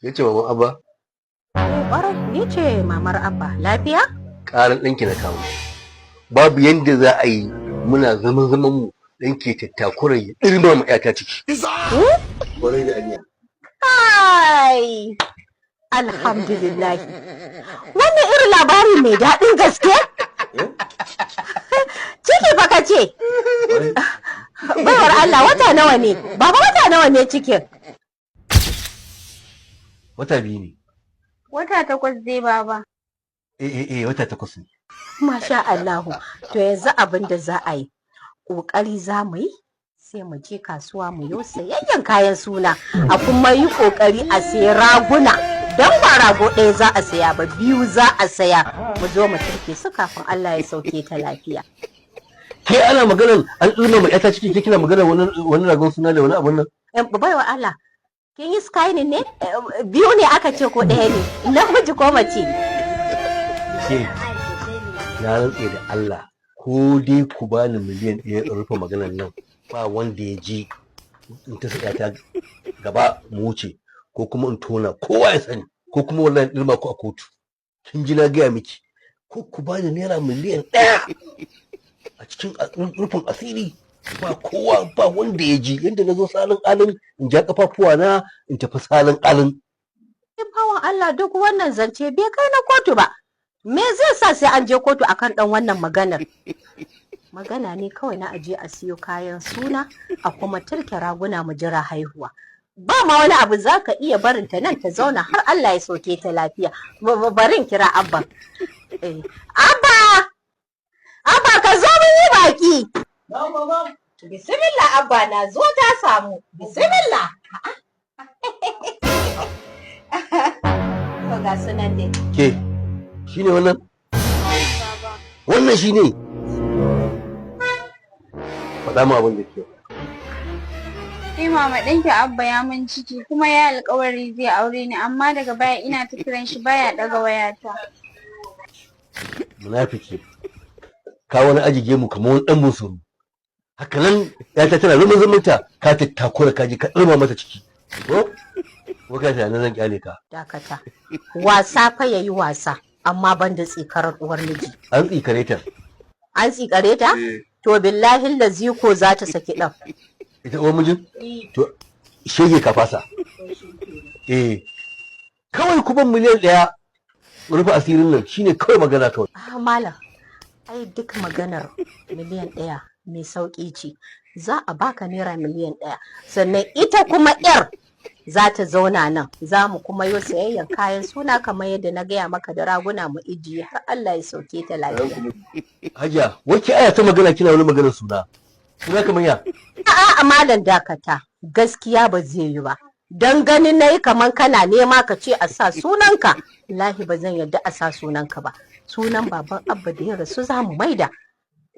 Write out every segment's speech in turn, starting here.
Ya ce maman Abba? Ƙwarai, ni ce mamar Abba. Lafiya? Ƙaran ɗanki na kawo. Babu yadda za a yi muna zaman mu ɗanki tattakura ya ɗirma ma ƴata ciki. Ƙwarai da aniya. Ai, alhamdulillah. Wannan irin labari mai daɗin gaske? Ciki baka ce? Baiwar Allah, wata nawa ne? Baba, wata nawa ne cikin? Wata 2 ne. Wata 8 dai baba. Wata 8 ne. Masha Allahu. To yanzu abin da za a yi, ƙoƙari za mu yi, sai mu je kasuwa mu yi sayayyan kayan suna, a kuma yi ƙoƙari a sayi raguna. Don ba rago ɗaya za a saya ba, 2 za a saya. Mu zo mu turke su kafin Allah ya sauke ta lafiya. Ke ana maganar an ɗirma ma ƴata ciki, ke kina maganar wani ragon suna da wani abun nan? Baiwa Allah, kin yi skyning ne? 2 ne aka ce ko ɗaya ne? Namiji ko mace? Ke, na rantse da Allah, ko dai ku bani miliyan 1 in rufe maganar nan, ba wanda ya ji in ta saka ta gaba mu wuce, ko kuma in tona kowa ya sani, ko kuma wallahi in ɗirma ku a kotu. Kin ji na gaya miki, ko ku bani naira miliyan 1 a cikin rufin asiri, ba kowa, ba wanda ya ji, yadda na zo salin alin in ja kafafuwa na in tafi salin alin. Bawan Allah, duk wannan zance bai kai na kotu ba. Me zai sa sai an je kotu akan ɗan wannan maganar? Magana ne kawai na aje a siyo kayan suna, a kuma turke raguna mu jira haihuwa. Ba ma wani abu za ka iya barin ta nan ta zauna har Allah ya soke ta lafiya. Barin kira Abba. Abba! Abba, ka zo mun yi baki. Bismillah Abba, na zo ta samu. Bismillah. To ga sunan dai. Ke, shi ne wannan? Wannan shi ne? Faɗa mu abin da ke. Mama, ɗanki Abba ya mun ciki kuma ya alƙawari zai aure ni, amma daga baya ina ta kiran shi baya ɗaga wayata. Munafiki. Ka wani ajige mu kamar wani ɗan musuru. Haka nan ya ta tana rumun zumunta, ka ta takura ka ji ka ɗirma mata ciki. Ko? Ko ka ta zan kyale ka. Dakata. Wasa fa yayi wasa, amma ban da tsikarar uwar miji. An tsikare ta. An tsikare ta? To billahi lazi ko za ta saki ɗan. Ita uwar mijin? To shege ka fasa. Kawai ku ban miliyan 1 rufe asirin nan shine kawai magana kawai. Malam, ai duk maganar miliyan 1 mai sauƙi ce. Za a baka naira miliyan 1, sannan ita kuma 'yar za ta zauna nan, za mu kuma yi sayayyan kayan suna kamar yadda na gaya maka, da raguna mu ijiye har Allah ya sauke ta lafiya. Hajiya, wacce aya ta magana kina wani maganar suna? Suna kamar ya? A'a, malam dakata, gaskiya ba zai yi ba. Dan ganin nayi kamar kana nema ka ce a sa sunanka, wallahi ba zan yarda a sa sunanka ba. Sunan baban Abba da ya rasu za mu maida.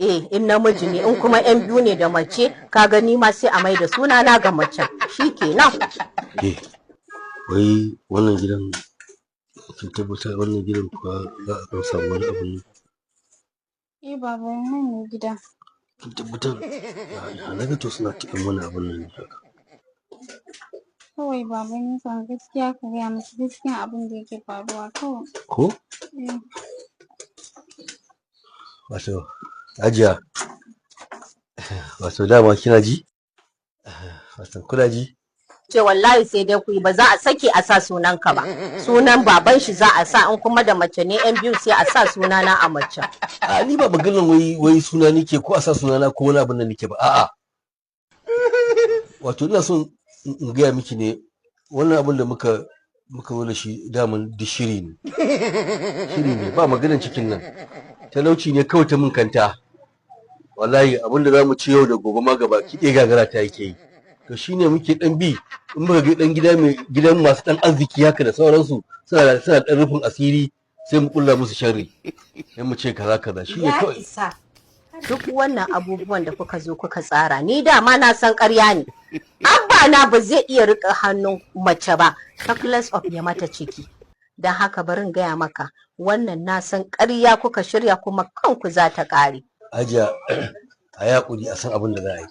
In namiji ne, in kuma 'yan biyu ne da mace, ka gani ma sai a maida sunana ga macen. Shikenan. Wai wannan gidan, kin tabbatar wannan gidan kuwa za a kan samu wani abu ne? Baba, nan ne gida. Kin tabbatar? Na ga to suna cikin wani abun nan haka. Kawai baba, ni kan gaskiya ka gaya musu gaskiya abin da yake faruwa kawai. Ko? Wato, Hajiya, wato dama kina ji? Wato kuna ji? Ce wallahi sai dai ku yi, ba za a sake a sa sunanka ba. Sunan baban shi za a sa, in kuma da mace ne 'yan biyu sai a sa sunana a mace. Ni ba maganar wai suna nike ko a sa sunana ko wani abin da nike ba. A'a. Wato ina son in gaya miki ne, wannan abin da muka zo da shi daman duk shiri ne. Shiri ne, ba maganar cikin nan. Talauci ne kawai ta mun kanta. Wallahi abin da za mu ci yau da gobe ma gaba ki ɗaya gagara ta yake yi. To shine muke ɗan bi, in muka ga ɗan gidan masu ɗan arziki haka da sauransu suna ɗan rufin asiri, sai mu kulla musu sharri. Sai mu ce kaza shine kawai. Ya isa. Duk wannan abubuwan da kuka zo kuka tsara, ni dama na san ƙarya ne. Abba na ba zai iya riƙa hannun mace ba, calculus of ya mata ciki. Don haka barin gaya maka, wannan na san ƙarya kuka shirya kuma kanku za ta ƙare. Hajiya, a yaƙuri a san abin da za a yi.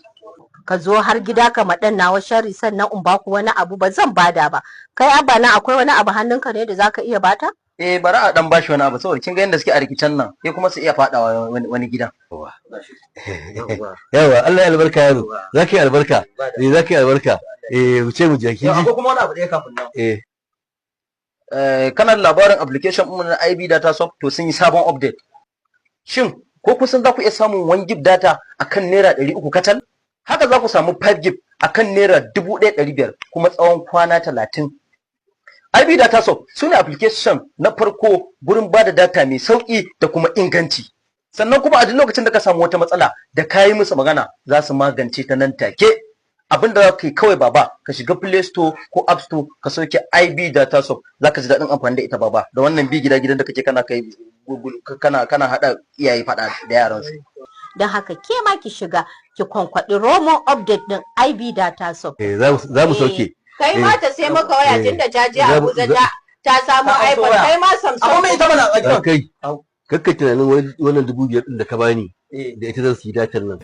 ka zo har gida ka maɗan nawa shari sannan in baku wani abu ba zan bada ba. Kai abba na akwai wani abu hannunka ne da zaka iya bata? Bari a dan bashi wani abu saboda kin ga yadda suke a rikicin nan sai kuma su iya fadawa wani gidan. Yawa Allah ya albarka yaro. Zaka yi albarka. Zaka yi albarka. Wuce mu je kin ji. Akwai kuma wani abu ɗaya kafin nan. Kana da labarin application ɗin na IB Data Shop to sun yi sabon update. Shin ko kusan za ku iya samun 1 gig data akan naira 300 kacal? Haka za ku samu 5 gig akan naira 1500 kuma tsawon kwana 30. IB Data Shop su ne application na farko gurin ba da data mai sauƙi da kuma inganci. Sannan kuma a duk lokacin da ka samu wata matsala da ka yi musu magana za su magance ta nan take. Abin da za ka yi kawai baba ka shiga Play Store ko App Store ka sauke IB Data Shop za ka ji daɗin amfani da ita baba da wannan bi gidan da kake kana kai kana haɗa iyaye faɗa da yaransu. Don haka ke ma ki shiga ki kwankwaɗi roman update ɗin IB Data Shop. Za mu sauke. Kai ma ta sai maka waya tun da jaje Abuja ta samu iPhone kai ma Samsung. Amma mai ita mana kai kakkai tunanin wannan 5,000 ɗin da ka bani da ita zan su yi datar nan.